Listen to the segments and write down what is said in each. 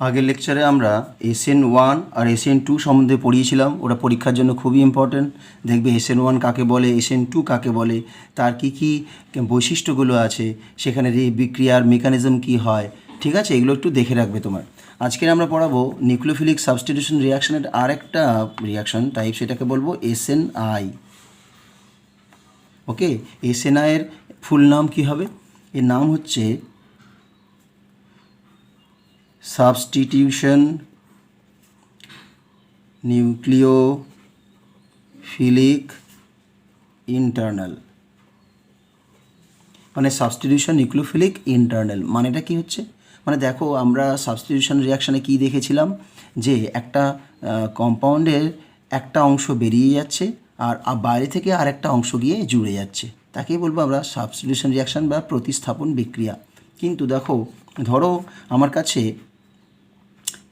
আগের লেকচারে আমরা SN1 আর SN2 সম্বন্ধে পড়িয়েছিলাম। ওটা পরীক্ষার জন্য খুবই ইম্পর্ট্যান্ট। দেখবে SN1 কাকে বলে, SN2 কাকে বলে, তার কী কী বৈশিষ্ট্যগুলো আছে, সেখানে বিক্রিয়ার মেকানিজম কী হয়, ঠিক আছে, এগুলো একটু দেখে রাখবে তোমার। আজকে আমরা পড়াবো নিউক্লিওফিলিক সাবস্টিটিউশন রিয়াকশনের আর একটা রিয়াকশন টাইপ, সেটাকে বলবো SNI। ওকে, SNI এর ফুল নাম কী হবে? এর নাম হচ্ছে সাবস্টিটিউশন নিউক্লিওফিলিক ইন্টারনাল, মানে সাবস্টিটিউশন নিউক্লিওফিলিক ইন্টারনাল মানেটা কি হচ্ছে? মানে দেখো, আমরা সাবস্টিটিউশন রিয়াকশানে কি দেখেছিলাম, যে একটা কম্পাউন্ডের একটা অংশ বেরিয়ে যাচ্ছে আর বাইরে থেকে আর একটা অংশ গিয়ে জুড়ে যাচ্ছে, তাকেই বলবো আমরা সাবস্টিটিউশন রিয়াকশান বা প্রতিস্থাপন বিক্রিয়া। কিন্তু দেখো, ধরো আমার কাছে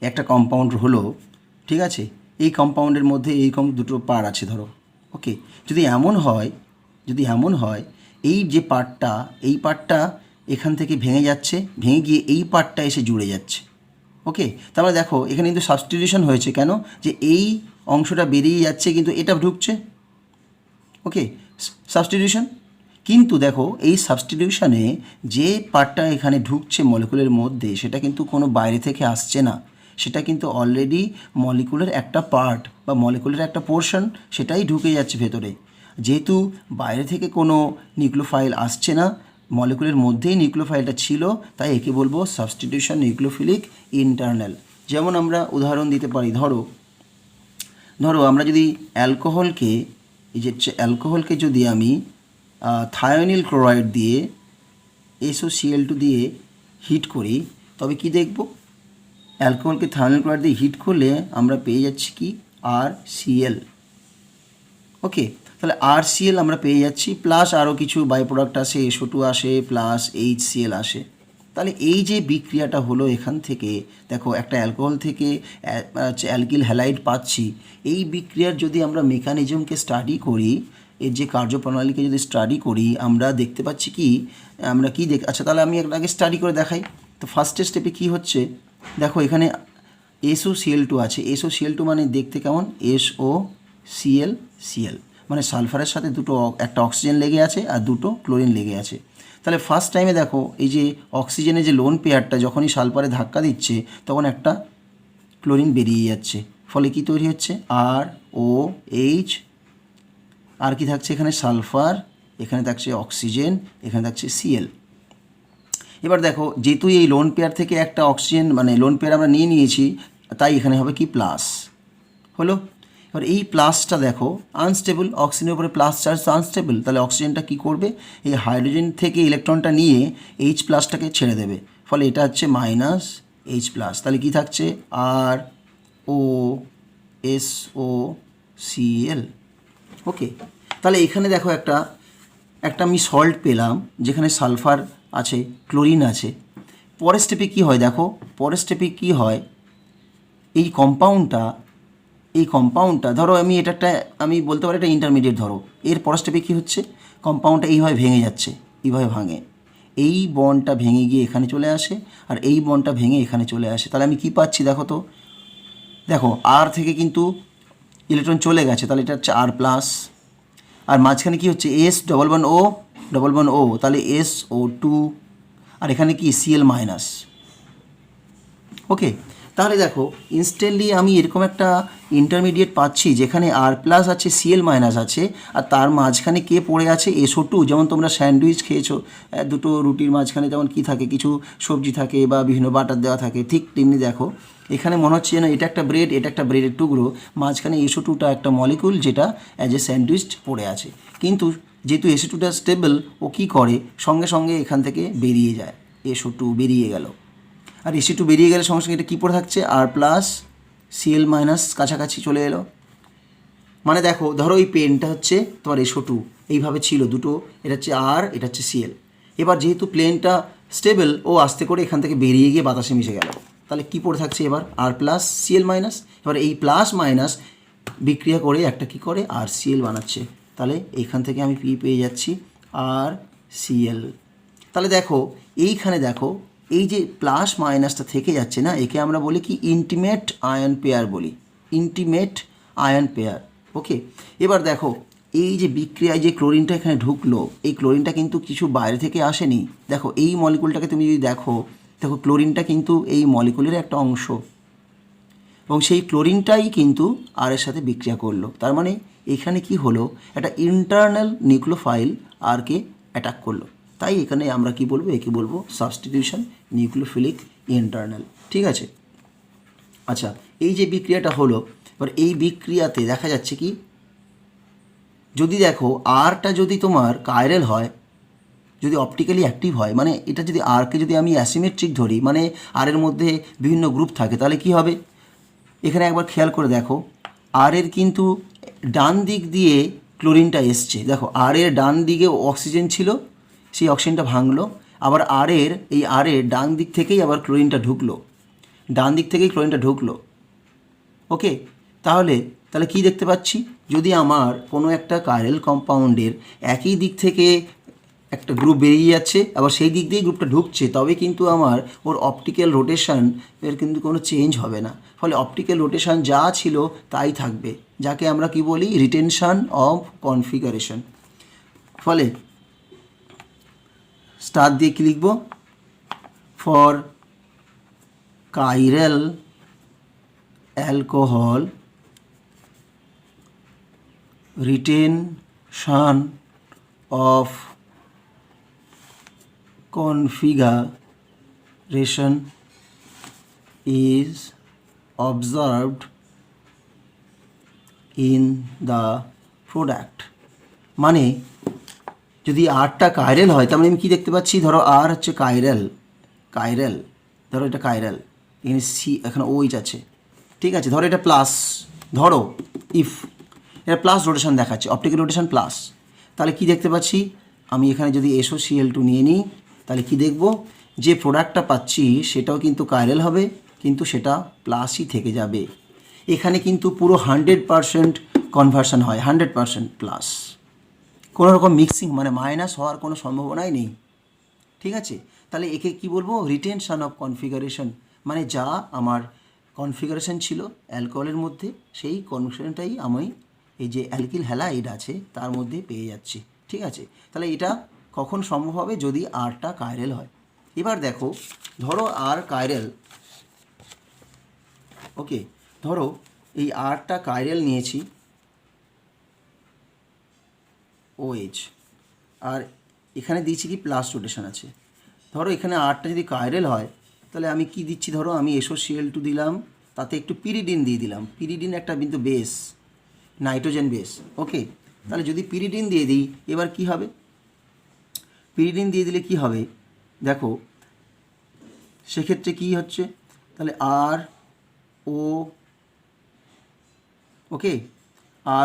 একটা কম্পাউন্ড হলো, ঠিক আছে, এই কম্পাউন্ডের মধ্যে এইরকম দুটো পার্ট আছে ধরো। ওকে, যদি এমন হয় এই যে পার্টটা, এই পার্টটা এখান থেকে ভেঙে যাচ্ছে, ভেঙে গিয়ে এই পার্টটা এসে জুড়ে যাচ্ছে। ওকে, তারপরে দেখো এখানে কিন্তু সাবস্টিটিউশন হয়েছে, কেন? যে এই অংশটা বেরিয়ে যাচ্ছে কিন্তু এটা ঢুকছে। ওকে, সাবস্টিটিউশন। কিন্তু দেখো, এই সাবস্টিটিউশনে যে পার্টটা এখানে ঢুকছে মলিকুলের মধ্যে, সেটা কিন্তু কোনো বাইরে থেকে আসছে না, সেটা কিন্তু অলরেডি মলিকুলের একটা পার্ট বা মলিকুলের একটা পোর্শন, সেটাই ঢুকে যাচ্ছে ভেতরে। যেহেতু বাইরে থেকে কোনো নিউক্লিওফাইল আসছে না, মলিকুলের মধ্যেই নিউক্লিওফাইলটা ছিল, তাই একে বলবো সাবস্টিটিউশন নিউক্লিওফিলিক ইন্টারনাল। যেমন আমরা উদাহরণ দিতে পারি, ধরো আমরা যদি অ্যালকোহলকে যদি আমি থায়োনিল ক্লোরাইড দিয়ে SOCl2 দিয়ে হিট করি, তবে কি দেখব? অ্যালকোহলকে থায়োনিল ক্লোরাইড দিয়ে হিট করলে আমরা পেয়ে যাচ্ছি কি? RCl। ওকে, তাহলে RCl আমরা পেয়ে যাচ্ছি, প্লাস আরও কিছু বাই প্রোডাক্ট আসে, SO2 আসে, প্লাস HCl আসে। তাহলে এই যে বিক্রিয়াটা হলো এখান থেকে, দেখো একটা অ্যালকোহল থেকে অ্যালকিল হ্যালাইড পাচ্ছি, এই বিক্রিয়ার যদি আমরা মেকানিজমকে স্টাডি করি, এর যে কার্যপ্রণালীকে যদি স্টাডি করি, আমরা দেখতে পাচ্ছি কি, আচ্ছা তাহলে আমি আগে স্টাডি করে দেখাই। তো ফার্স্টের স্টেপে কি হচ্ছে, দেখো এখানে SOCl2 আছে। SOCl2 মানে দেখতে কেমন? SOCl মানে সালফারের সাথে একটা অক্সিজেন লেগে আছে আর দুটো ক্লোরিন লেগে আছে। তাহলে ফার্স্ট টাইমে দেখো, এই যে অক্সিজেনের যে লোন পেয়ারটা যখনই সালফারে ধাক্কা দিচ্ছে, তখন একটা ক্লোরিন বেরিয়ে যাচ্ছে, ফলে কি তৈরি হচ্ছে? ROH। আর কি থাকছে এখানে? সালফার, এখানে থাকছে অক্সিজেন, এখানে থাকছে Cl। এবার দেখো, যেহেতু এই লোন পেয়ার থেকে একটা অক্সিজেন মানে লোন পেয়ার আমরা নিয়েছি, তাই এখানে হবে কি? প্লাস হলো। এবার এই প্লাসটা দেখো আনস্টেবল, অক্সিজেনের উপরে প্লাস চার্জ তো আনস্টেবল, তাহলে অক্সিজেনটা কি করবে? এই হাইড্রোজেন থেকে ইলেকট্রনটা নিয়ে H+টাকে ছেড়ে দেবে, ফলে এটা হচ্ছে -H+। তাহলে কি থাকছে? ROSOCl। ওকে, তাহলে এখানে দেখো একটা আমি সল্ট পেলাম, যেখানে সালফার আছে, ক্লোরিন আছে। পরের স্টেপে কী হয় দেখো, পরের স্টেপে কী হয়, এই কম্পাউন্ডটা ধরো আমি বলতে পারি এটা ইন্টারমিডিয়েট ধরো। এর পরের স্টেপে কী হচ্ছে, কম্পাউন্ডটা এইভাবে ভেঙে যাচ্ছে, এইভাবে ভাঙে, এই বন্ডটা ভেঙে গিয়ে এখানে চলে আসে, আর এই বন্ডটা ভেঙে এখানে চলে আসে। তাহলে আমি কি পাচ্ছি দেখো তো, দেখো আর থেকে কিন্তু ইলেকট্রন চলে গেছে, তাহলে এটা হচ্ছে R+, আর মাঝখানে কি হচ্ছে? S11O, তাহলে SO2, আর এখানে কি? Cl-। ওকে, তাহলে দেখো ইনস্ট্যান্টলি আমি এরকম একটা ইন্টারমিডিয়েট পাচ্ছি, যেখানে R+ আছে, Cl- আছে, আর তার মাঝখানে কে পড়ে আছে? SO2। যেমন তোমরা স্যান্ডউইচ খেয়েছো, দুটো রুটির মাঝখানে যেমন কি থাকে, কিছু সবজি থাকে বা বিভিন্ন বাটার দেওয়া থাকে, ঠিক তেমনি দেখো এখানে মনে হচ্ছে যেন এটা একটা ব্রেড, এটা একটা ব্রেডের টুকরো, মাঝখানে SO2টা একটা মলিকুল, যেটা অ্যাজ এ স্যান্ডউইচ পড়ে আছে। কিন্তু যেহেতু SO2টা স্টেবল, ও কী করে? সঙ্গে সঙ্গে এখান থেকে বেরিয়ে যায়, SO2 বেরিয়ে গেল, আর SO2 বেরিয়ে গেলে সঙ্গে সঙ্গে এটা কী পড়ে থাকছে? R+, Cl- কাছাকাছি চলে এলো। মানে দেখো, ধরো এই পেনটা হচ্ছে তোমার SO2, এইভাবে ছিল দুটো, এটা হচ্ছে R, এটা হচ্ছে Cl। এবার যেহেতু প্লেনটা স্টেবল, ও আস্তে করে এখান থেকে বেরিয়ে গিয়ে বাতাসে মিশে গেল, তাহলে কী পড়ে থাকছে এবার? R+, Cl-। এবার এই প্লাস মাইনাস বিক্রিয়া করে একটা কী করে? RCl বানাচ্ছে। তাহলে এইখান থেকে আমি পেয়ে যাচ্ছি RCl। তাহলে দেখো এইখানে দেখো, এই যে প্লাস মাইনাসটা থেকে যাচ্ছে না, একে আমরা বলি কি ইন্টিমেট আয়ন পেয়ার বলি, ইন্টিমেট আয়ন পেয়ার। ওকে, এবার দেখো এই যে বিক্রিয়ায় যে ক্লোরিনটা এখানে ঢুকলো, এই ক্লোরিনটা কিন্তু কিছু বাইরে থেকে আসেনি। দেখো এই মলিকুলটাকে তুমি যদি দেখো, দেখো ক্লোরিনটা কিন্তু এই মলিকুলের একটা অংশ, এবং সেই ক্লোরিনটাই কিন্তু আর এর সাথে বিক্রিয়া করলো। তার মানে এখানে কি হলো, একটা ইন্টারনাল নিউক্লিওফাইল আরকে অ্যাটাক করলো। তাই এখানে আমরা কি বলবো, একে বলবো সাবস্টিটিউশন নিউক্লিওফিলিক ইন্টারনাল। ঠিক আছে, আচ্ছা এই যে বিক্রিয়াটা হলো, এবার এই বিক্রিয়াতে দেখা যাচ্ছে কি, যদি দেখো আরটা যদি তোমার কাইরাল হয়, যদি অপটিক্যালি অ্যাক্টিভ হয়, মানে এটা যদি আরকে যদি আমি অ্যাসিমেট্রিক ধরি, মানে আরের মধ্যে বিভিন্ন গ্রুপ থাকে, তাহলে কি হবে, এখানে একবার খেয়াল করে দেখো আর এর কিন্তু ডান দিক দিয়ে ক্লোরিনটা এসছে। দেখো আর এর ডান দিকে অক্সিজেন ছিল, সেই অক্সিজেনটা ভাঙলো, আবার আর এর ডান দিক থেকেই আবার ক্লোরিনটা ঢুকলো, ডান দিক থেকেই ক্লোরিনটা ঢুকলো। ওকে, তাহলে কি দেখতে পাচ্ছি, যদি আমার কোনো একটা কাইরাল কম্পাউন্ডের একই দিক থেকে একটা গ্রুপ বেরিয়ে যাচ্ছে, আবার সেই দিক দিয়েই গ্রুপটা ঢুকছে, তবে কিন্তু আমার ওর অপটিক্যাল রোটেশন এর কিন্তু কোনো চেঞ্জ হবে না। ফলে অপটিক্যাল রোটেশন যা ছিল তাই থাকবে, যাকে আমরা কি বলি রিটেনশন অফ কনফিগারেশন। ফলে স্টার দিয়ে কি লিখব, for chiral alcohol retention of configuration is observed in the product। মানে যদি আরটা কাইরাল হয়, তার মানে আমি কী দেখতে পাচ্ছি, ধরো আর হচ্ছে কাইরাল, ধরো এটা কাইরাল, এখানে এখানে ওইচ আছে, ঠিক আছে, ধরো এটা প্লাস, ধরো ইফ এটা প্লাস রোটেশন দেখাচ্ছে, অপটিক্যাল রোটেশন প্লাস, তাহলে কি দেখতে পাচ্ছি, আমি এখানে যদি SOCl2 নিয়ে নিই, তাহলে কি দেখব, যে প্রোডাক্টটা পাচ্ছি সেটাও কিন্তু কাইরাল হবে, কিন্তু সেটা প্লাসই থেকে যাবে। এখানে কিন্তু পুরো 100% কনভার্সন হয়, 100% প্লাস, কোনো রকম মিক্সিং মানে মাইনাস হওয়ার কোনো সম্ভাবনাই নেই। ঠিক আছে, তাহলে একে কি বলবো, রিটেনশন অফ কনফিগারেশন, মানে যা আমার কনফিগারেশন ছিল অ্যালকোহলের মধ্যে, সেই কনফিগারেশনটাই আমি এই যে অ্যালকিল হ্যালাইড আছে তার মধ্যে পেয়ে যাচ্ছি। ঠিক আছে, তাহলে এটা কখন সম্ভব হবে, যদি আরটা কাইরাল হয়। এবার দেখো, ধরো আর কাইরাল, ওকে, ধরো এই আরটা কাইরাল নিয়েছি OH, আর এখানে দিয়েছি কি প্লাস রোটেশন আছে। ধরো এখানে আরটা যদি কাইরাল হয়, তাহলে আমি কি দিচ্ছি, ধরো আমি SOCl2 দিলাম, তাতে একটু পিরিডিন দিয়ে দিলাম, পিরিডিন একটা কিন্তু বেস, নাইট্রোজেন বেস। ওকে, তাহলে যদি পিরিডিন দিয়ে দিই, এবার কি হবে, পিরিডিন দিয়ে দিলে কি হবে, দেখো সেক্ষেত্রে কি হচ্ছে, তাহলে আর ও, ওকে,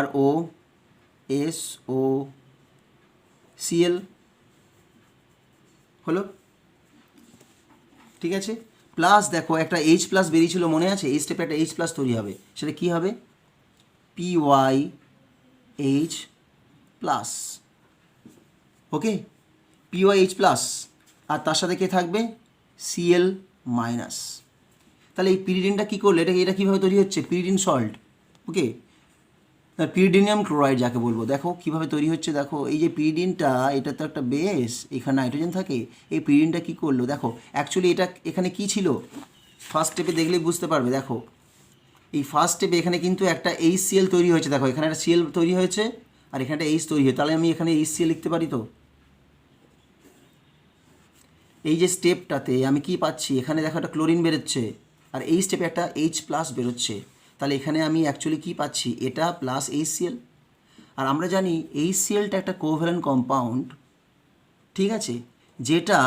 ROSOCl হলো, ঠিক আছে, প্লাস দেখো একটা H প্লাস বেরিয়েছিল, মনে আছে, এই স্টেপে একটা H প্লাস তৈরি হবে, সেটা কি হবে, PYH প্লাস। ওকে, PYH প্লাস, আর তার সাথে কে থাকবে, Cl মাইনাস। তাহলে এই পিরিডিনটা কী করলে, এটা কীভাবে তৈরি হচ্ছে, পিরিডিন সল্ট। ওকে, পিরিডিনিয়াম ক্লোরাইড যাকে বলবো, দেখো কীভাবে তৈরি হচ্ছে, দেখো এই যে পিরিডিনটা, এটা তো একটা বেস, এখানে নাইট্রোজেন থাকে, এই পিরিডিনটা কী করলো, দেখো অ্যাকচুয়ালি এটা এখানে কী ছিল, ফার্স্ট স্টেপে দেখলেই বুঝতে পারবে। দেখো এই ফার্স্ট স্টেপে এখানে কিন্তু একটা HCl তৈরি হয়েছে, দেখো এখানে একটা Cl তৈরি হয়েছে, আর এখানে একটা H তৈরি হয়েছে, তাহলে আমি এখানে HCl লিখতে পারি। তো এই যে স্টেপটাতে আমি কি পাচ্ছি, এখানে দেখো একটা ক্লোরিন বেরোচ্ছে, আর এই স্টেপে একটা H প্লাস বেরোচ্ছে, তাহলে এখানে আমি অ্যাকচুয়ালি কি পাচ্ছি, এটা প্লাস HCl। আর আমরা জানি HClটা একটা কোভ্যালেন্ট কম্পাউন্ড, ঠিক আছে, যেটা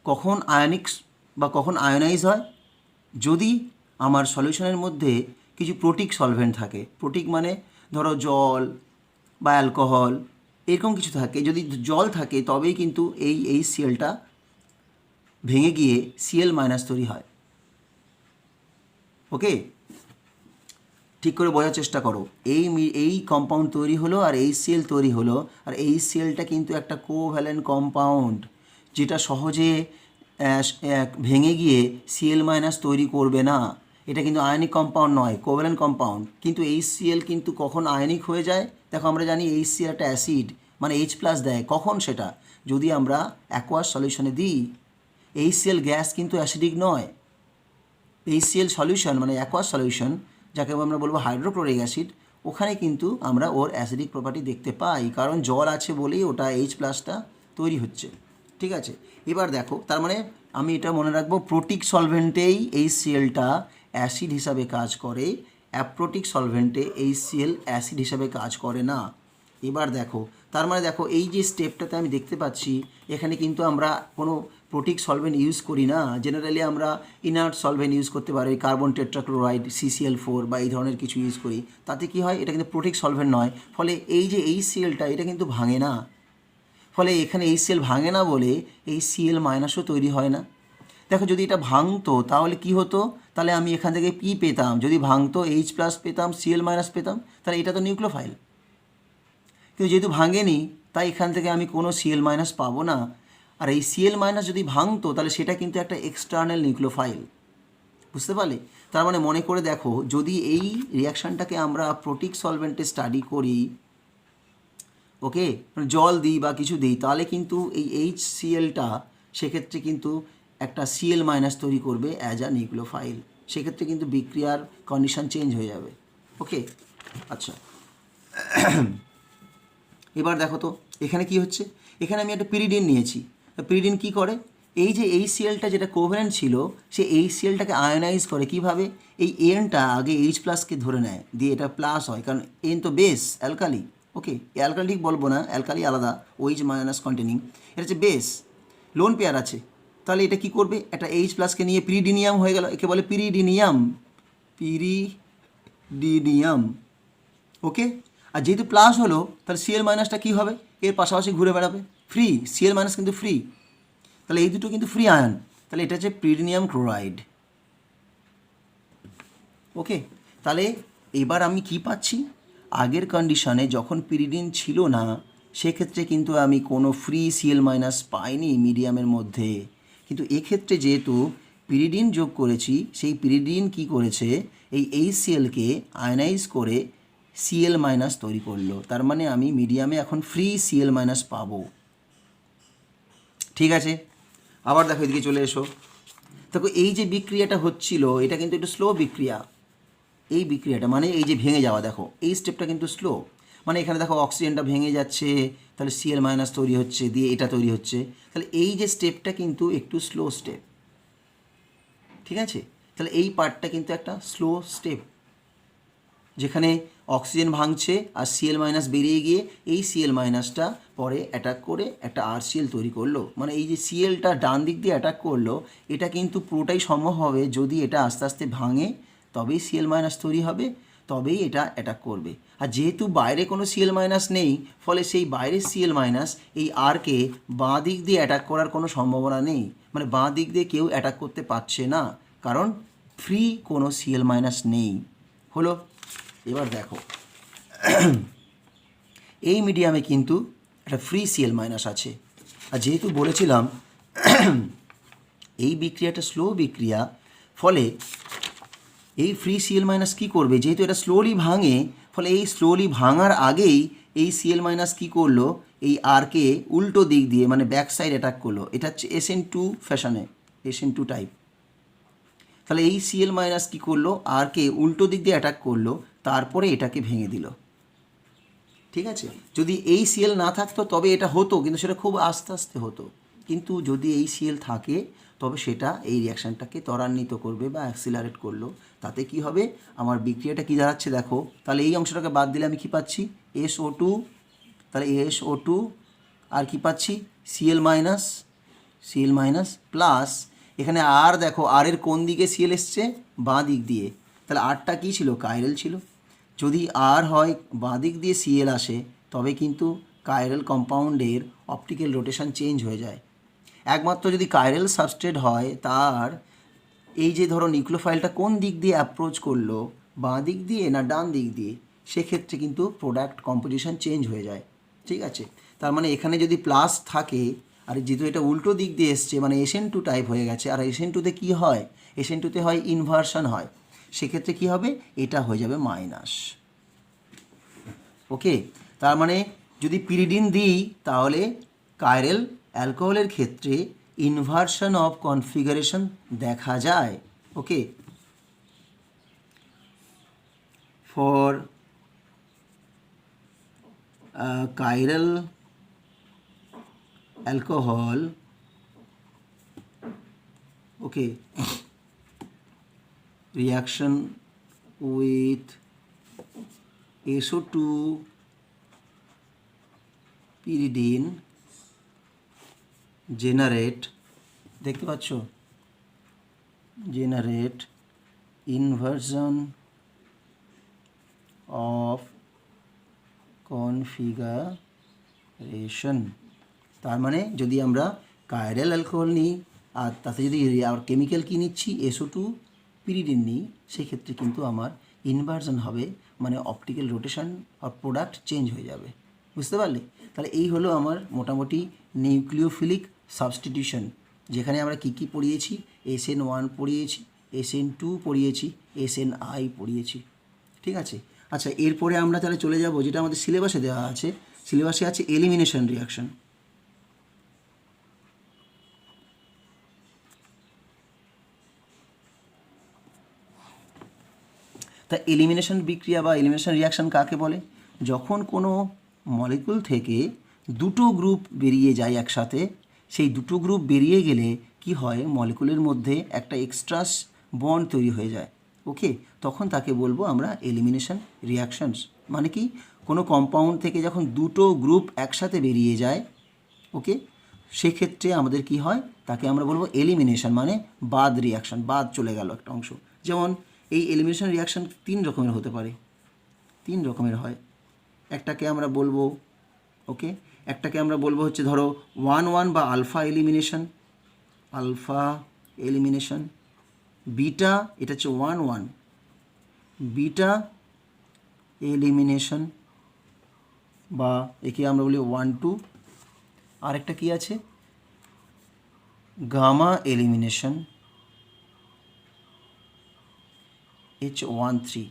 কখন আয়নিক বা কখন আয়নাইজ হয়, যদি আমার সলিউশনের মধ্যে কিছু প্রোটিক সলভেন্ট থাকে। প্রোটিক মানে ধরো জল বা অ্যালকোহল এরকম কিছু থাকে, যদি জল থাকে তবেই কিন্তু এই HClটা ভেঙে গিয়ে Cl মাইনাস তৈরি হয়। ওকে, ঠিক করে বোঝার চেষ্টা করো, এই কম্পাউন্ড তৈরি হলো আর HCl তৈরি হলো, আর HClটা কিন্তু একটা কোভ্যালেন্ট কম্পাউন্ড, যেটা সহজে ভেঙে গিয়ে সিএল মাইনাস তৈরি করবে না। এটা কিন্তু আয়নিক কম্পাউন্ড নয়, কোভ্যালেন্ট কম্পাউন্ড। কিন্তু HCl কিন্তু কখন আয়নিক হয়ে যায়? দেখো আমরা জানি HCl একটা অ্যাসিড, মানে H+ দেয়। কখন সেটা? যদি আমরা অ্যাকোয়াস সলিউশনে দিই। HCl গ্যাস কিন্তু অ্যাসিডিক নয়। HCl সলিউশন মানে অ্যাকোয়াস সলিউশন, যাকে আমরা বলবো হাইড্রোক্লোরিক অ্যাসিড, ওখানে কিন্তু আমরা ওর অ্যাসিডিক প্রপার্টি দেখতে পাই, কারণ জল আছে বলেই ওটা H+টা তৈরি হচ্ছে। ঠিক আছে, এবার দেখো, তার মানে আমি এটা মনে রাখবো, প্রোটিক সলভেন্টেই HClটা অ্যাসিড হিসাবে কাজ করে, অ্যাপ্রোটিক সলভেন্টে HCl অ্যাসিড হিসাবে কাজ করে না। এবার দেখো, তার মানে দেখো এই যে স্টেপটাতে আমি দেখতে পাচ্ছি, এখানে কিন্তু আমরা কোনো প্রোটিক সলভেন্ট ইউজ করি না। জেনারেলি আমরা ইনার্ট সলভেন্ট ইউজ করতে পারি, কার্বন টেট্রাক্লোরাইড, CCl4 বা এই ধরনের কিছু ইউজ করি। তাতে কি হয়? এটা কিন্তু প্রোটিক সলভেন্ট নয়, ফলে এই যে HClটা এটা কিন্তু ভাঙে না। ফলে এখানে HCl ভাঙে না বলে Cl মাইনাসও তৈরি হয় না। দেখো, যদি এটা ভাঙতো তাহলে কি হতো? তাহলে আমি এখান থেকে কি পেতাম? যদি ভাঙতো H+ পেতাম, Cl মাইনাস পেতাম, তাহলে এটা তো নিউক্লিওফাইল। কিন্তু যেহেতু ভাঙেনি, তাই এখান থেকে আমি কোনো Cl মাইনাস পাবো না। আর এই Cl মাইনাস যদি ভাঙতো তাহলে সেটা কিন্তু একটা এক্সটার্নাল নিউক্লিওফাইল। বুঝতে পারলে? তার মানে মনে করে দেখো, যদি এই রিয়াকশানটাকে আমরা প্রোটিক সলভেন্টে স্টাডি করি, ওকে, জল দিই বা কিছু দিই, তাহলে কিন্তু এই HClটা সেক্ষেত্রে কিন্তু একটা Cl মাইনাস তৈরি করবে অ্যাজ আ নিউক্লিওফাইল। সেক্ষেত্রে কিন্তু বিক্রিয়ার কন্ডিশন চেঞ্জ হয়ে যাবে। ওকে, আচ্ছা, এবার দেখো তো এখানে কি হচ্ছে। এখানে আমি একটা পিরিডিন নিয়েছি। পিরিডিন কি করে? এই যে HClটা যেটা কোভ্যালেন্ট ছিল, সে HClটাকে আয়োনাইজ করে কিভাবে? এই এনটা আগে H+কে ধরে নেয়, দিয়ে এটা প্লাস হয়, কারণ এন তো বেস, অ্যালকালি। ওকে, অ্যালকালিক বলবো না, অ্যালকালি আলাদা, OH মাইনাস কন্টেনিং। এটা হচ্ছে বেস, লোন পেয়ার আছে। তাহলে এটা কি করবে? একটা H+কে নিয়ে পিরিডিনিয়াম হয়ে গেল, একে বলে পিরিডিনিয়াম। পিরিডিনিয়াম, ওকে। আর যেহেতু প্লাস হলো, তাহলে Cl মাইনাসটা কী হবে? এর পাশাপাশি ঘুরে বেড়াবে, ফ্রি। Cl মাইনাস কিন্তু ফ্রি, তাহলে এই দুটো কিন্তু ফ্রি আয়ন। তাহলে এটা হচ্ছে পিরিডিনিয়াম ক্লোরাইড। ওকে, তাহলে এবার আমি কি পাচ্ছি? আগের কন্ডিশনে যখন পিরিডিন ছিল না, সেক্ষেত্রে কিন্তু আমি কোনো ফ্রি Cl মাইনাস পাইনি মিডিয়ামের মধ্যে। কিন্তু এক্ষেত্রে যেহেতু পিরিডিন যোগ করেছি, সেই পিরিডিন কি করেছে? এই HClকে আয়নাইজ করে Cl মাইনাস তৈরি করলো। তার মানে আমি মিডিয়ামে এখন ফ্রি Cl মাইনাস পাবো। ঠিক আছে, আবার দেখো এদিকে চলে এসো। দেখো, এই যে বিক্রিয়াটা হচ্ছিল, এটা কিন্তু একটু স্লো বিক্রিয়া। এই বিক্রিয়াটা মানে এই যে ভেঙে যাওয়া, দেখো এই স্টেপটা কিন্তু স্লো। মানে এখানে দেখো অক্সিজেনটা ভেঙে যাচ্ছে, তাহলে Cl মাইনাস তৈরি হচ্ছে, দিয়ে এটা তৈরি হচ্ছে। তাহলে এই যে স্টেপটা কিন্তু একটু স্লো স্টেপ। ঠিক আছে, তাহলে এই পার্টটা কিন্তু একটা স্লো স্টেপ, যেখানে অক্সিজেন ভাঙছে আর Cl মাইনাস বেরিয়ে গিয়ে এই Cl মাইনাসটা পরে অ্যাটাক করে একটা RCl তৈরি করলো। মানে এই যে Clটা ডান দিক দিয়ে অ্যাটাক করলো, এটা কিন্তু পুরোটাই সম্ভব হবে যদি এটা আস্তে আস্তে ভাঙে, তবেই Cl মাইনাস তৈরি হবে, তবেই এটা অ্যাটাক করবে। আর যেহেতু বাইরে কোনো Cl মাইনাস নেই, ফলে সেই বাইরের Cl মাইনাস এই Rকে বাঁ দিক দিয়ে অ্যাটাক করার কোনো সম্ভাবনা নেই। মানে বাঁ দিক দিয়ে কেউ অ্যাটাক করতে পারছে না, কারণ ফ্রি কোনো Cl মাইনাস নেই। হলো? এবার দেখো, এই মিডিয়ামে কিন্তু একটা ফ্রি Cl মাইনাস আছে। আর যেহেতু বলেছিলাম এই বিক্রিয়াটা স্লো বিক্রিয়া, ফলে এই ফ্রি Cl মাইনাস কী করবে? যেহেতু এটা স্লোলি ভাঙে, ফলে এই স্লোলি ভাঙার আগেই এই Cl মাইনাস কী করলো? এই Rকে উল্টো দিক দিয়ে মানে ব্যাক সাইড অ্যাটাক করলো। এটা হচ্ছে SN2 ফ্যাশনে, SN2 টাইপ। তাহলে এই Cl মাইনাস কী করলো? Rকে উল্টো দিক দিয়ে অ্যাটাক করলো, তারপরে এটাকে ভেঙে দিল। ঠিক আছে, যদি এই Cl না থাকতো তবে এটা হতো, কিন্তু সেটা খুব আস্তে আস্তে হতো। কিন্তু যদি এই Cl থাকে, তবে সেটা এই রিয়াকশানটাকে ত্বরান্বিত করবে বা অ্যাক্সিলারেট করলো। তাতে কি হবে? আমার বিক্রিয়াটা কী দাঁড়াচ্ছে দেখো। তাহলে এই অংশটাকে বাদ দিলে আমি কি পাচ্ছি? SO2। তাহলে SO2 আর কি পাচ্ছি? Cl মাইনাস প্লাস, এখানে আর দেখো, আর এর কোন দিকে Cl এসছে? বাঁ দিক দিয়ে। তাহলে আরটা কী ছিল? কাইরেল ছিল। যদি আর হয় বাঁ দিক দিয়ে Cl আসে, তবে কিন্তু কাইরাল কম্পাউন্ডের অপটিক্যাল রোটেশন চেঞ্জ হয়ে যায়। একমাত্র যদি কাইরাল সাবস্ট্রেট হয়, তার এই যে ধরো নিউক্লিওফাইলটা কোন দিক দিয়ে অ্যাপ্রোচ করলো, বাঁ দিক দিয়ে না ডান দিক দিয়ে, সেক্ষেত্রে কিন্তু প্রোডাক্ট কম্পোজিশন চেঞ্জ হয়ে যায়। ঠিক আছে, তার মানে এখানে যদি প্লাস থাকে আর যেহেতু এটা উল্টো দিক দিয়ে এসছে মানে SN2 টাইপ হয়ে গেছে, আর SN2তে কী হয়, SN2তে হয় ইনভার্সন হয়, সেক্ষেত্রে কী হবে, এটা হয়ে যাবে মাইনাস। ওকে, তার মানে যদি পিরিডিন দিই তাহলে কাইরেল অ্যালকোহলের ক্ষেত্রে ইনভার্সন অফ কনফিগারেশন দেখা যায়। ওকে, for chiral alcohol, okay, reaction with SO2 pyridine generate, দেখতে পাচ্ছ, generate inversion of কনফিগারেশন। তার মানে যদি আমরা কাইরাল অ্যালকোহল নিই আর তাতে যদি আর কেমিক্যাল কী নিচ্ছি SO2 পিরিডিন নিই, সেক্ষেত্রে কিন্তু আমার ইনভার্সন হবে, মানে optical rotation of product change হয়ে যাবে। বুঝতে পারলে? তাহলে এই হলো আমার মোটামুটি নিউক্লিওফিলিক সাবস্টিটিউশন, যেখানে আমরা কী কী পড়িয়েছি, SN1 পড়িয়েছি, SN2 পড়িয়েছি, SNI পড়িয়েছি। ঠিক আছে, আচ্ছা এরপরে আমরা তাহলে চলে যাব যেটা আমাদের সিলেবাসে দেওয়া আছে, সিলেবাসে আছে এলিমিনেশন রিয়াকশন। তা এলিমিনেশন বিক্রিয়া বা এলিমিনেশন রিয়াকশন কাকে বলে? যখন কোনো মলিকুল থেকে দুটো গ্রুপ বেরিয়ে যায় একসাথে, সেই দুটো গ্রুপ বেরিয়ে গেলে কি হয়, মলিকুলের মধ্যে একটা এক্সট্রাস বন্ড তৈরি হয়ে যায়। ওকে, তখন তাকে বলবো আমরা এলিমিনেশন রিয়াকশনস। মানে কি, কোনো কম্পাউন্ড থেকে যখন দুটো গ্রুপ একসাথে বেরিয়ে যায়, ওকে, সেক্ষেত্রে আমাদের কি হয়, তাকে আমরা বলবো এলিমিনেশন, মানে বাদ রিয়াকশন, বাদ চলে গেল একটা অংশ। যেমন এই এলিমিনেশন রিয়াকশন 3 রকমের হতে পারে, 3 রকমের হয়। একটাকে আমরা বলবো, ওকে, একটাকে আমরা বলবো হচ্ছে ধরো 1-1 বা alpha elimination, alpha elimination. Beta, এটা হচ্ছে 1-1, বিটা এলিমিনেশন, বা একে আমরা বলি 1-2। আরেকটা কি আছে, গামা এলিমিনেশন, H1-3।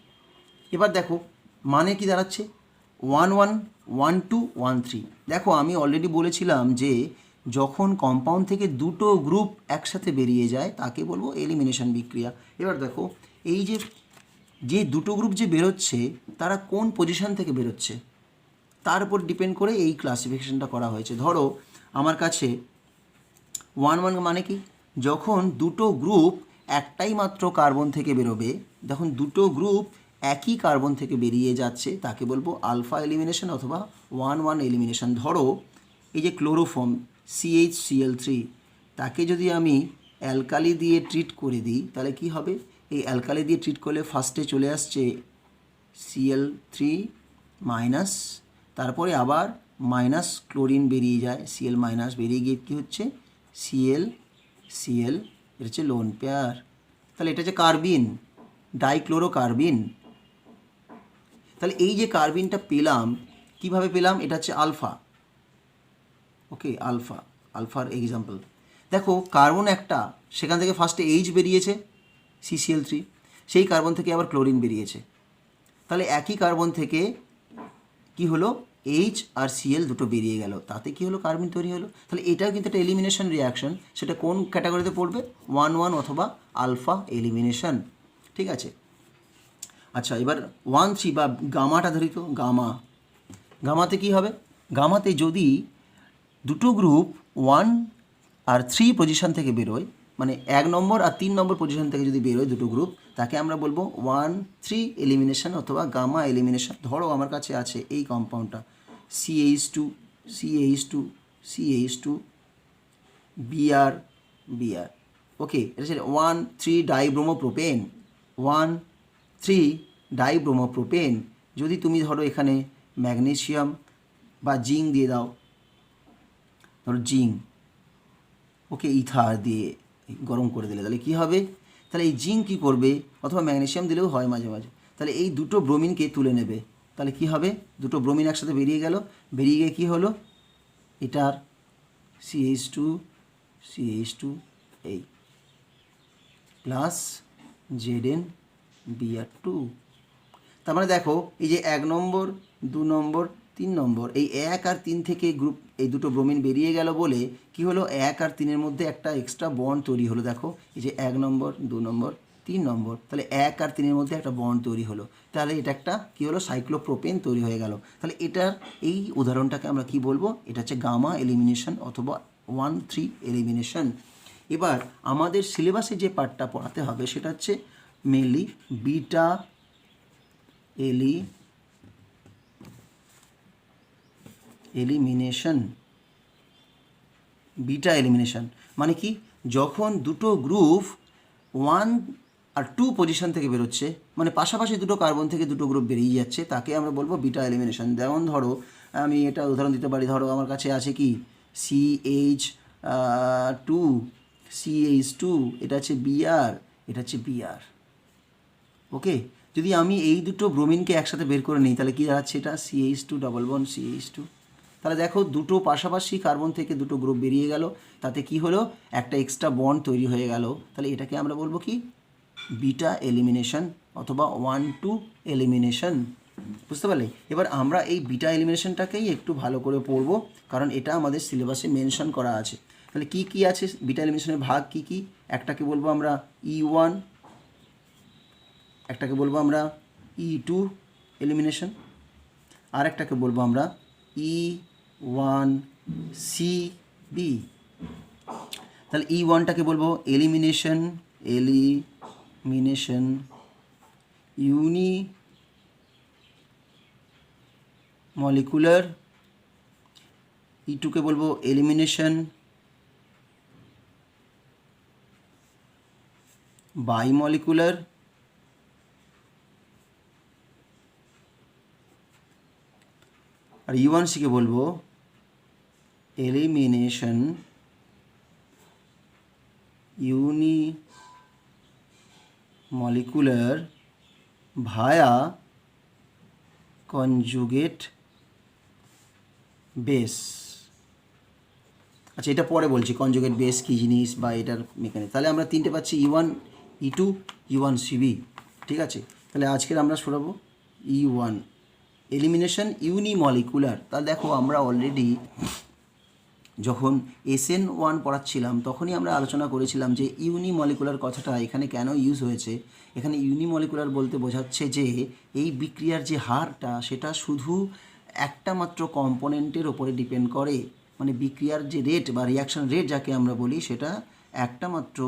এবার দেখো মানে কি দাঁড়াচ্ছে, 1-1, 1-2, 1-3। দেখো আমি অলরেডি বলেছিলাম যে যখন কম্পাউন্ড থেকে দুটো গ্রুপ একসাথে বেরিয়ে যায় তাকে বলবো এলিমিনেশন বিক্রিয়া। এবার দেখো এই যে দুটো গ্রুপ যে বেরোচ্ছে তারা কোন পজিশন থেকে বেরোচ্ছে তার উপর ডিপেন্ড করে এই ক্লাসিফিকেশনটা করা হয়েছে। ধরো আমার কাছে 1-1 মানে কি, যখন দুটো গ্রুপ একটাই মাত্র কার্বন থেকে বেরোবে, যখন দুটো গ্রুপ একই কার্বন থেকে বেরিয়ে যাচ্ছে তাকে বলবো আলফা এলিমিনেশন অথবা 1-1 এলিমিনেশন। ধরো এই যে ক্লোরোফর্ম CH-Cl3, তাকে যদি আমি অ্যালকালি দিয়ে ট্রিট করে দিই তাহলে কি হবে, এই অ্যালকালি দিয়ে ট্রিট করলে ফার্স্টে চলে আসছে Cl3 মাইনাস, তারপরে আবার মাইনাস ক্লোরিন বেরিয়ে যায়, Cl মাইনাস বেরিয়ে গিয়ে কী হচ্ছে, Cl এটা হচ্ছে লোন পেয়ার। তাহলে এটা হচ্ছে কার্বিন, ডাইক্লোরোকার্বিন। তাহলে এই যে কার্বিনটা পেলাম, কিভাবে পেলাম, এটা হচ্ছে আলফা। ওকে, আলফার এক্সাম্পল দেখো, কার্বন একটা, সেখান থেকে ফার্স্টে H বেরিয়েছে CCl3, সেই কার্বন থেকে আবার ক্লোরিন বেরিয়েছে। তাহলে একই কার্বন থেকে কি হলো, H আর Cl দুটো বেরিয়ে গেল, তাতে কি হলো, কার্বন তৈরি হলো। তাহলে এটাও কিন্তু একটা এলিমিনেশন রিয়াকশন, সেটা কোন ক্যাটাগরিতে পড়বে, 1-1 অথবা আলফা এলিমিনেশন। ঠিক আছে, আচ্ছা এবার 1-3 বা গামাটা ধরি তো, গামাতে কি হবে, গামাতে যদি দুটো গ্রুপ 1 আর 3 পজিশন থেকে বেরোয়, মানে 1 নম্বর আর 3 নম্বর পজিশন থেকে যদি বেরোয় দুটো গ্রুপ, তাকে আমরা বলবো 1-3 এলিমিনেশন অথবা গামা এলিমিনেশন। ধরো আমার কাছে আছে এই কম্পাউন্ডটা CH2 Br, ওকে, এটা হচ্ছে 1-3 ডাইব্রোমোপ্রোপেন, 1-3 ডাইব্রোমোপ্রোপেন। যদি তুমি ধরো এখানে ম্যাগনেসিয়াম বা জিঙ্ক দিয়ে দাও, ধরো জিঙ্ক, ওকে, ইথার দিয়ে গরম করে দিলে তাহলে কী হবে, তাহলে এই জিঙ্ক কী করবে, অথবা ম্যাগনেসিয়াম দিলেও হয় মাঝে মাঝে, তাহলে এই দুটো ব্রোমিনকে তুলে নেবে। তাহলে কি হবে, দুটো ব্রোমিন একসাথে বেরিয়ে গেল, বেরিয়ে গিয়ে কী হলো, এটার CH2 এই প্লাস ZnBr2। তার মানে দেখো এই যে 1 নম্বর 2 নম্বর 3 নম্বর, এই 1 আর 3 থেকে গ্রুপ এই দুটো ব্রোমিন বেরিয়ে গেল বলে কি হলো, 1 আর 3-এর মধ্যে একটা এক্সট্রা বন্ড তৈরি হলো। দেখো এই যে 1 নম্বর 2 নম্বর 3 নম্বর, তাহলে 1 আর 3-এর মধ্যে একটা বন্ড তৈরি হলো, তাহলে এটা একটা কী হলো, সাইক্লোপ্রোপেন তৈরি হয়ে গেল। তাহলে এটার এই উদাহরণটাকে আমরা কি বলবো, এটা হচ্ছে গামা এলিমিনেশন অথবা 1,3 এলিমিনেশন। এবার আমাদের সিলেবাসে যে পার্টটা পড়াতে হবে সেটা হচ্ছে mainly beta elimination. Beta elimination মানে কি, যখন দুটো গ্রুপ 1 আর 2 পজিশন থেকে বেরোচ্ছে, মানে পাশাপাশি দুটো কার্বন থেকে দুটো গ্রুপ বেরিয়ে যাচ্ছে, তাকে আমরা বলবো বিটা এলিমিনেশন। যেমন ধরো আমি এটা উদাহরণ দিতে পারি, ধরো আমার কাছে আছে কি CH2, এটা হচ্ছে Br, এটা হচ্ছে Br। ওকে, যদি আমি এই দুটো ব্রোমিনকে একসাথে বের করে নিই তাহলে কী দাঁড়াচ্ছে, এটা CH2 ডবল বন্ড CH2। তাহলে দেখো দুটো পাশাপাশি কার্বন থেকে দুটো গ্রুপ বেরিয়ে গেল, তাতে কি হলো, একটা এক্সট্রা বন্ড তৈরি হয়ে গেল। তাহলে এটাকে আমরা বলবো কি, বিটা এলিমিনেশন অথবা 1,2 এলিমিনেশন। বুঝতে পারলে? এবার আমরা এই বিটা এলিমিনেশনটাকেই একটু ভালো করে পড়বো, কারণ এটা আমাদের সিলেবাসে মেনশন করা আছে। তাহলে কি কি আছে বিটা এলিমিনেশনের ভাগ কি কি, একটাকে বলবো আমরা E1, একটাকে বলবো আমরা E2 এলিমিনেশন, আর একটাকে বলবো আমরা E1CB। তাহলে E1টাকে বলবো এলিমিনেশন ইউনিমলিকুলার, E2কে বলবো এলিমিনেশন বাইমলিকুলার, আর E1C কে বলবো এলিমিনেশন ইউনিমলিকুলার ভায়া কনজুগেট বেস। আচ্ছা, এটা পরে বলছি কনজুগেট বেস কী জিনিস বা এটার মেকানিজম। তাহলে আমরা তিনটে পাচ্ছি E1, E2, E1CB। ঠিক আছে, তাহলে আজকের আমরা শোনাবো E1 এলিমিনেশন ইউনিমলিকুলার। তাহলে দেখো আমরা অলরেডি যখন SN1 পড়াচ্ছিলাম তখনই আমরা আলোচনা করেছিলাম যে ইউনিমলিকুলার কথাটা এখানে কেন ইউজ হয়েছে। এখানে ইউনিমলিকুলার বলতে বোঝাচ্ছে যে এই বিক্রিয়ার যে হারটা সেটা শুধু একটা মাত্র কম্পোনেন্টের ওপরে ডিপেন্ড করে, মানে বিক্রিয়ার যে রেট বা রিয়াকশান রেট যাকে আমরা বলি সেটা একটা মাত্র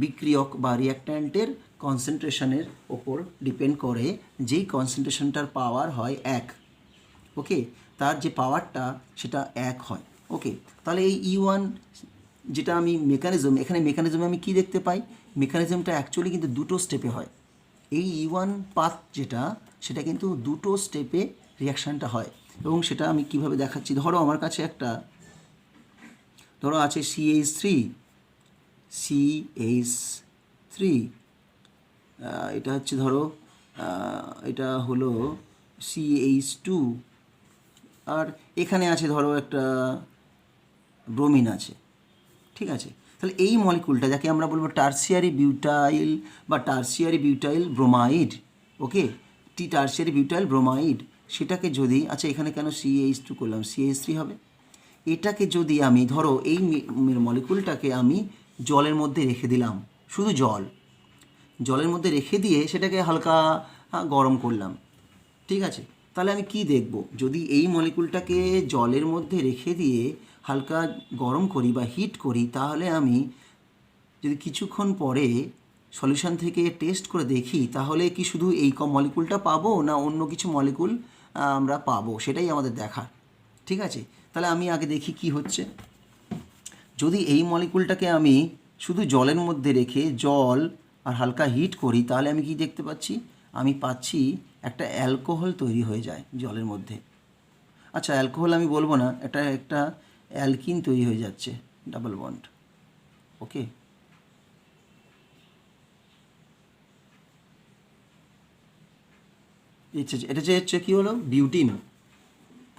বিক্রিয়ক বা রিয়াক্ট্যান্টের কনসেন্ট্রেশনের ওপর ডিপেন্ড করে, যেই কনসেন্ট্রেশনটার পাওয়ার হয় 1। ওকে, তার যে পাওয়ারটা সেটা 1 হয়। ওকে, তাহলে এই E1 যেটা আমি মেকানিজম, এখানে মেকানিজমে আমি কি দেখতে পাই, মেকানিজমটা অ্যাকচুয়ালি কিন্তু দুটো স্টেপে হয়। এই E1 পাথ যেটা সেটা কিন্তু দুটো স্টেপে রিয়াকশানটা হয়, এবং সেটা আমি কিভাবে দেখাচ্ছি। ধরো আমার কাছে একটা ধরো আছে CH3, এটা হচ্ছে ধরো এটা হলো CH2, আর এখানে আছে ধরো একটা ব্রোমিন আছে। ঠিক আছে, তাহলে এই মলিকুলটা যাকে আমরা বলবো টার্সিয়ারি বিউটাইল বা টার্সিয়ারি বিউটাইল ব্রোমাইড। ওকে, টার্সিয়ারি বিউটাইল ব্রোমাইড, সেটাকে যদি, আচ্ছা এখানে কেন CH2 করলাম, CH3 হবে। এটাকে যদি আমি ধরো এই মলিকুলটাকে আমি জলের মধ্যে রেখে দিলাম, শুধু জলের মধ্যে রেখে দিয়ে সেটাকে হালকা গরম করলাম। ঠিক আছে, তাহলে আমি কি দেখব, যদি এই মলিকুলটাকে জলের মধ্যে রেখে দিয়ে হালকা গরম করি বা হিট করি, তাহলে আমি যদি কিছুক্ষণ পরে সলিউশন থেকে টেস্ট করে দেখি, তাহলে কি শুধু এই মলিকুলটা পাবো না অন্য কিছু মলিকুল আমরা পাবো, সেটাই আমাদের দেখার। ঠিক আছে, তাহলে আমি আগে দেখি কি হচ্ছে। যদি এই মলিকুলটাকে আমি শুধু জলের মধ্যে রেখে জল আর হালকা হিট করি, তাহলে আমি কি দেখতে পাচ্ছি, আমি পাচ্ছি একটা অ্যালকোহল তৈরি হয়ে যায় জলের মধ্যে। আচ্ছা, অ্যালকোহল আমি বলবো না, একটা অ্যালকিন তৈরি হয়ে যাচ্ছে, ডাবল বন্ড। ওকে, এটা যে হচ্ছে কী হলো, বিউটিন।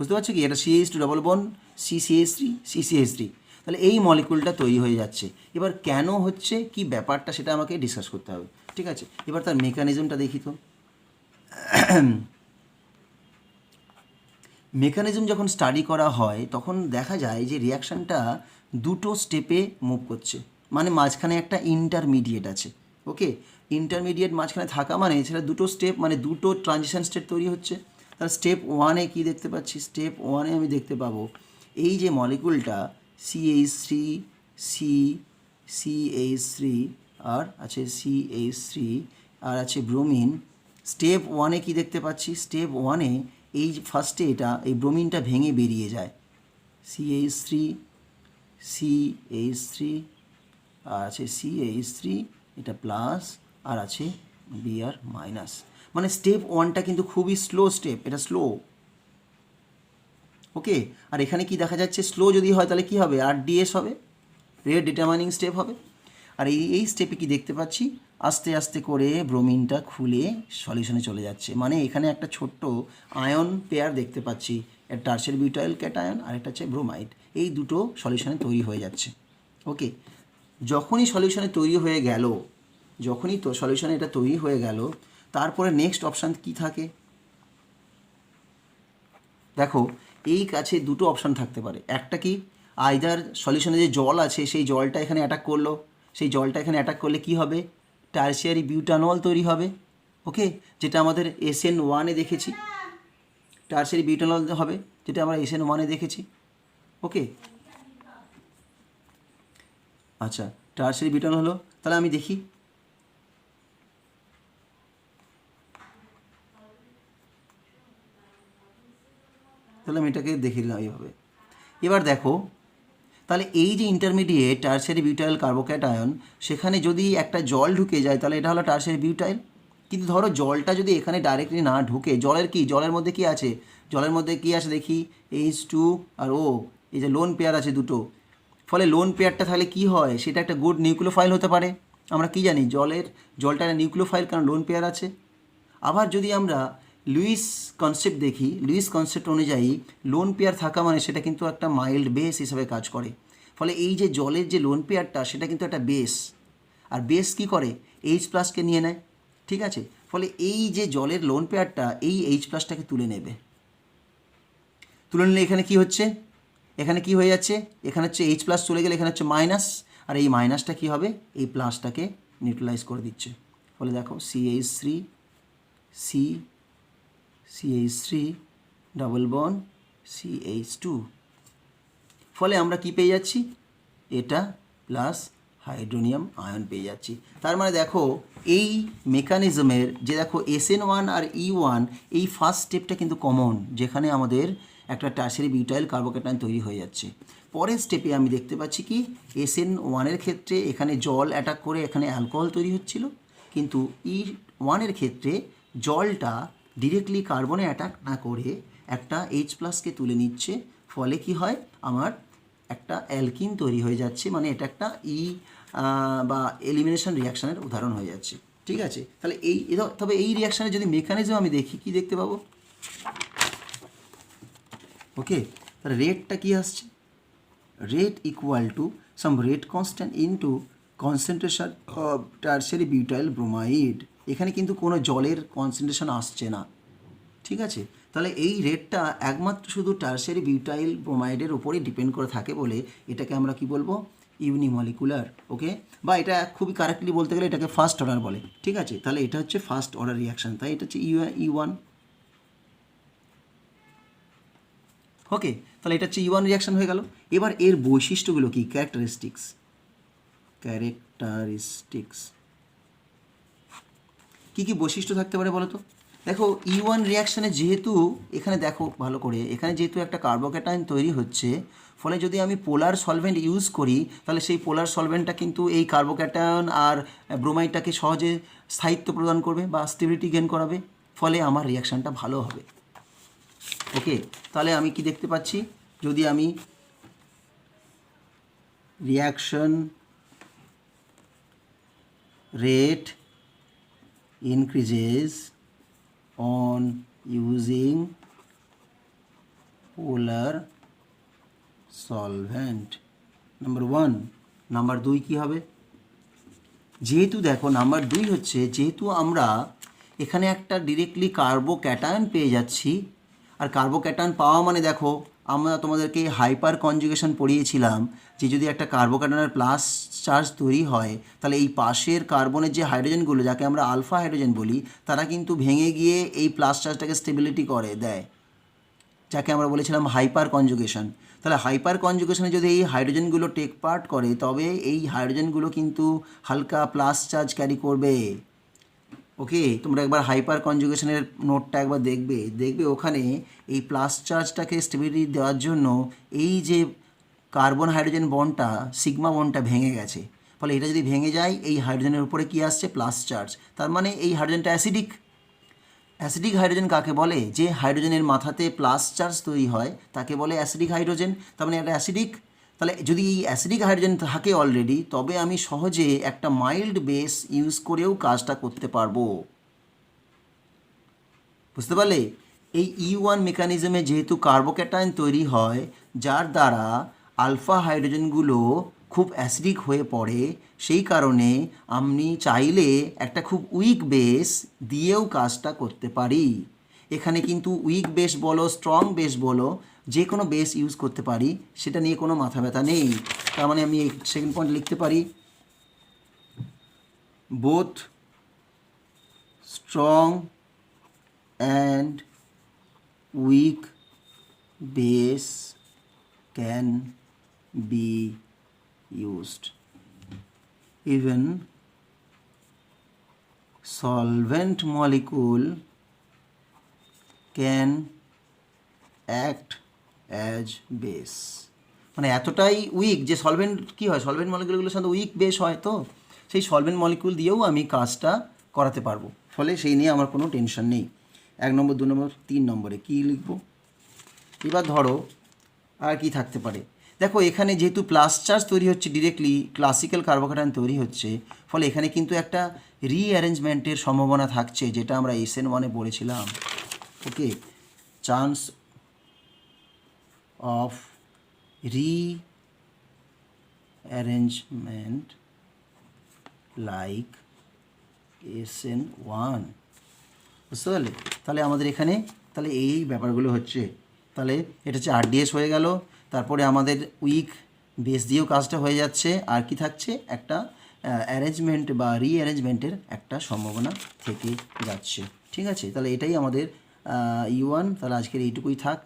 বুঝতে পারছো কি? এটা CH2 double bond CCH3 CCH3, তাহলে এই মলিকুলটা তৈরি হয়ে যাচ্ছে। এবার কেন হচ্ছে, কি ব্যাপারটা, সেটা আমাকে ডিসকাস করতে হবে, ঠিক আছে? এবার তার মেকানিজমটা দেখি তো। মেকানিজম যখন স্টাডি করা হয় তখন দেখা যায় যে রিয়াকশানটা দুটো স্টেপে মুভ করছে, মানে মাঝখানে একটা ইন্টারমিডিয়েট আছে। ওকে, ইন্টারমিডিয়েট মাঝখানে থাকা মানে সেটা দুটো স্টেপ, মানে দুটো ট্রানজিশন স্টেট তৈরি হচ্ছে। তাহলে স্টেপ ওয়ানে কী দেখতে পাচ্ছি? স্টেপ ওয়ানে আমি দেখতে পাবো এই যে মলিকুলটা CH3 সি CH3 আর আছে CH3 আর আছে ব্রোমিন। স্টেপ ওয়ানে কী দেখতে পাচ্ছি? স্টেপ ওয়ানে এই ফার্স্টে এটা এই ব্রোমিনটা ভেঙে বেরিয়ে যায়, CH3 CH3 আর আছে CH3, এটা প্লাস আর আছে Br মাইনাস। মানে স্টেপ ওয়ানটা কিন্তু খুবই স্লো স্টেপ, এটা স্লো। ওকে, আর এখানে কি দেখা যাচ্ছে? স্লো যদি হয় তাহলে কি হবে? RDS হবে, রেট ডিটারমাইনিং স্টেপ হবে। আর এই স্টেপে কি দেখতে পাচ্ছি? আস্তে আস্তে করে ব্রোমিনটা খুলে সলিউশনে চলে যাচ্ছে, মানে এখানে একটা ছোট্ট আয়ন পেয়ার দেখতে পাচ্ছি, একটা টারশিয়ারি বিউটাইল ক্যাটায়ন আর একটা হচ্ছে ব্রোমাইড, এই দুটো সলিউশনে তৈরি হয়ে যাচ্ছে। ওকে, যখনই সলিউশনে তৈরি হয়ে গেল, যখনই তো সলিউশনে এটা তৈরি হয়ে গেল, তারপরে নেক্সট অপশান কি থাকে? দেখো, এই কাছে দুটো অপশান থাকতে পারে। একটা কি, আইদার সলিউশনে যে জল আছে সেই জলটা এখানে অ্যাটাক করলো, সেই জলটা এখানে অ্যাটাক করলে কি হবে? টারশিয়ারি বিউটানল তৈরি হবে। ওকে, যেটা আমাদের SN1-এ দেখেছি, টারশিয়ারি বিউটানল হবে, যেটা আমরা SN1-এ দেখেছি। ওকে, আচ্ছা, টারশিয়ারি বিউটানল হলো, তাহলে আমি দেখি, তাহলে আমি এটাকে দেখে নিলাম এইভাবে। এবার দেখো, তাহলে এই যে ইন্টারমিডিয়েট টারশিয়ারি বিউটাইল কার্বোক্যাটায়ন, সেখানে যদি একটা জল ঢুকে যায় তাহলে এটা হলো টারশিয়ারি বিউটাইল। কিন্তু ধরো জলটা যদি এখানে ডাইরেক্টলি না ঢুকে, জলের কি, জলের মধ্যে কি আছে? জলের মধ্যে কি আছে দেখি? H2 আর O, এই যে লোন পেয়ার আছে দুটো, ফলে লোন পেয়ারটা তাহলে কি হয়? সেটা একটা গুড নিউক্লিওফাইল হতে পারে। আমরা কি জানি? জলটা একটা নিউক্লিওফাইল, কারণ লোন পেয়ার আছে। আবার যদি আমরা লুইস কনসেপ্ট দেখি, লুইস কনসেপ্ট অনুযায়ী লোন পেয়ার থাকা মানে সেটা কিন্তু একটা মাইল্ড বেস হিসেবে কাজ করে। ফলে এই যে জলের যে লোন পেয়ারটা, সেটা কিন্তু একটা বেস, আর বেস কি করে? H+কে নিয়ে নেয়, ঠিক আছে? ফলে এই যে জলের লোন পেয়ারটা এই H+টাকে তুলে নেবে, তুলে নিলে এখানে কি হচ্ছে? এখানে কি হয়ে যাচ্ছে? এখানে হচ্ছে H+ চলে গেলে এখানে হচ্ছে মাইনাস, আর এই মাইনাসটা কি হবে? এই প্লাসটাকে নিউট্রালাইজ করে দিচ্ছে। ফলে দেখো CH3 CH3 double bond CH2, ফলে আমরা কি পেয়ে যাচ্ছি? এটা প্লাস হাইড্রোনিয়াম আয়ন পেয়ে যাচ্ছি। তার মানে দেখো এই মেকানিজমের যে দেখো SN1 আর E1, এই ফার্স্ট স্টেপটা কিন্তু কমন, যেখানে আমাদের একটা টারশিয়ারি বিউটাইল কার্বোক্যাটায়ন তৈরি হয়ে যাচ্ছে। পরের স্টেপে আমি দেখতে পাচ্ছি কি, SN1-এর ক্ষেত্রে এখানে জল অ্যাটাক করে এখানে অ্যালকোহল তৈরি হচ্ছিল, কিন্তু E1-এর ক্ষেত্রে জলটা ডিরেক্টলি কার্বনে অ্যাটাক না করে একটা H+কে তুলে নিচ্ছে, ফলে কি হয়? আমার একটা অ্যালকিন তৈরি হয়ে যাচ্ছে, মানে এটা একটা বা এলিমিনেশন রিয়াকশানের উদাহরণ হয়ে যাচ্ছে, ঠিক আছে? তাহলে তবে এই রিয়াকশানের যদি মেকানিজম আমি দেখি, কি দেখতে পাবো? ওকে, তাহলে রেটটা কি আসছে? Rate equal to some rate constant into concentration of tertiary butyl bromide. এখানে কিন্তু কোনো জলের কনসেন্ট্রেশন আসছে না, ঠিক আছে? তাহলে এই রেটটা একমাত্র শুধু টারশিয়ারি বিউটাইল ব্রোমাইডের উপরেই ডিপেন্ড করে থাকে বলে এটাকে আমরা কি বলবো? ইউনিমলিকুলার। ওকে, বা এটা খুবই কারেক্টলি বলতে গেলে এটাকে ফার্স্ট অর্ডার বলে, ঠিক আছে? তাহলে এটা হচ্ছে ফার্স্ট অর্ডার রিয়াকশান, তাই এটা হচ্ছে E1। ওকে, তাহলে এটা হচ্ছে E1 রিয়াকশান হয়ে গেল। এবার এর বৈশিষ্ট্যগুলো কি? ক্যারেক্টারিস্টিক্স কী কী বৈশিষ্ট্য থাকতে পারে বলো তো? দেখো E1 রিয়াকশানে যেহেতু এখানে দেখো ভালো করে, এখানে যেহেতু একটা কার্বোক্যাটায়ন তৈরি হচ্ছে, ফলে যদি আমি পোলার সলভেন্ট ইউজ করি তাহলে সেই পোলার সলভেন্টটা কিন্তু এই কার্বোক্যাটায়ন আর ব্রোমাইডটাকে সহজে স্থায়িত্ব প্রদান করবে বা স্টেবিলিটি গেন করাবে, ফলে আমার রিয়াকশানটা ভালো হবে। ওকে, তাহলে আমি কি দেখতে পাচ্ছি? যদি আমি reaction rate increases on using polar solvent number 1। Number 2 কী হবে? যেহেতু দেখো নাম্বার 2 হচ্ছে, যেহেতু আমরা এখানে একটা ডিরেক্টলি কার্বোক্যাটায়ন পেয়ে যাচ্ছি, আর কার্বোক্যাটায়ন পাওয়া মানে দেখো আমরা তোমাদেরকে হাইপার কনজুগেশন পড়িয়েছিলাম যে যদি একটা কার্বোক্যাটায়নের প্লাস চার্জ তৈরি হয় তাহলে এই পাশের কার্বনের যে হাইড্রোজেনগুলো, যাকে আমরা আলফা হাইড্রোজেন বলি, তারা কিন্তু ভেঙে গিয়ে এই প্লাস চার্জটাকে স্টেবিলিটি করে দেয়, যাকে আমরা বলেছিলাম হাইপার কনজুগেশন। তাহলে হাইপার কনজুগেশনে যদি এই হাইড্রোজেনগুলো টেক পার্ট করে তবে এই হাইড্রোজেনগুলো কিন্তু হালকা প্লাস চার্জ ক্যারি করবে। ওকে, তোমরা একবার হাইপার কনজুগেশনের নোটটা একবার দেখবে ওখানে এই প্লাস চার্জটাকে স্টেবিলিটি দেওয়ার জন্য এই যে কার্বন হাইড্রোজেন বন্ডটা, সিগমা বন্ডটা ভেঙে গেছে। ফলে এটা যদি ভেঙে যায় এই হাইড্রোজেনের উপরে কী আসছে? Plus charge. তার মানে এই হাইড্রোজেনটা অ্যাসিডিক। অ্যাসিডিক হাইড্রোজেন কাকে বলে? যে হাইড্রোজেনের মাথাতে প্লাস চার্জ তৈরি হয় তাকে বলে অ্যাসিডিক হাইড্রোজেন। তার মানে এটা অ্যাসিডিক। তাহলে যদি এই অ্যাসিডিক হাইড্রোজেন থাকে অলরেডি, তবে আমি সহজে একটা মাইল্ড বেস ইউজ করেও কাজটা করতে পারবো। বুঝতে পারলে? এই E1 মেকানিজমে যেহেতু কার্বোক্যাটায়ন তৈরি হয়, যার দ্বারা আলফা হাইড্রোজেনগুলো খুব অ্যাসিডিক হয়ে পড়ে, সেই কারণে আমি চাইলে একটা খুব উইক বেস দিয়েও কাজটা করতে পারি। এখানে কিন্তু উইক বেস বলো, স্ট্রং বেস বলো, যে কোনো বেস ইউজ করতে পারি, সেটা নিয়ে কোনো মাথা ব্যথা নেই। তার মানে আমি এই সেকেন্ড পয়েন্ট লিখতে পারি, both strong and weak base can be used. Even solvent molecule can act as base. মানে এতটাই উইক যে সলভেন্ট কী হয়, সলভেন্ট মলিকুলগুলোর সাথে উইক বেস হয়, তো সেই সলভেন্ট মলিকুল দিয়েও আমি কাজটা করাতে পারবো। ফলে সেই নিয়ে আমার কোনো টেনশন নেই। 1 নম্বর, 2 নম্বর, 3 নম্বরে কী লিখবো? এবার ধরো আর কি থাকতে পারে। দেখো এখানে যেহেতু প্লাস চার্জ তৈরি হচ্ছে, ডিরেক্টলি ক্লাসিক্যাল কার্বোক্যাটায়ন তৈরি হচ্ছে, ফলে এখানে কিন্তু একটা রিঅ্যারেঞ্জমেন্টের সম্ভাবনা থাকছে, যেটা আমরা SN1-এ পড়েছিলাম। Okay, chance of rearrangement like SN1। বুঝতে পারলে? তাহলে আমাদের এখানে তাহলে এই ব্যাপারগুলো হচ্ছে। তাহলে এটা হচ্ছে RDS হয়ে গেল, তারপরে আমাদের উইক বেস দিয়েও কাজটা হয়ে যাচ্ছে, আর কি থাকছে? একটা অ্যারেঞ্জমেন্ট বা রিঅ্যারেঞ্জমেন্টের একটা সম্ভাবনা থেকে যাচ্ছে। ঠিক আছে, তাহলে এটাই আমাদের E1। তাহলে আজকের এইটুকুই থাক।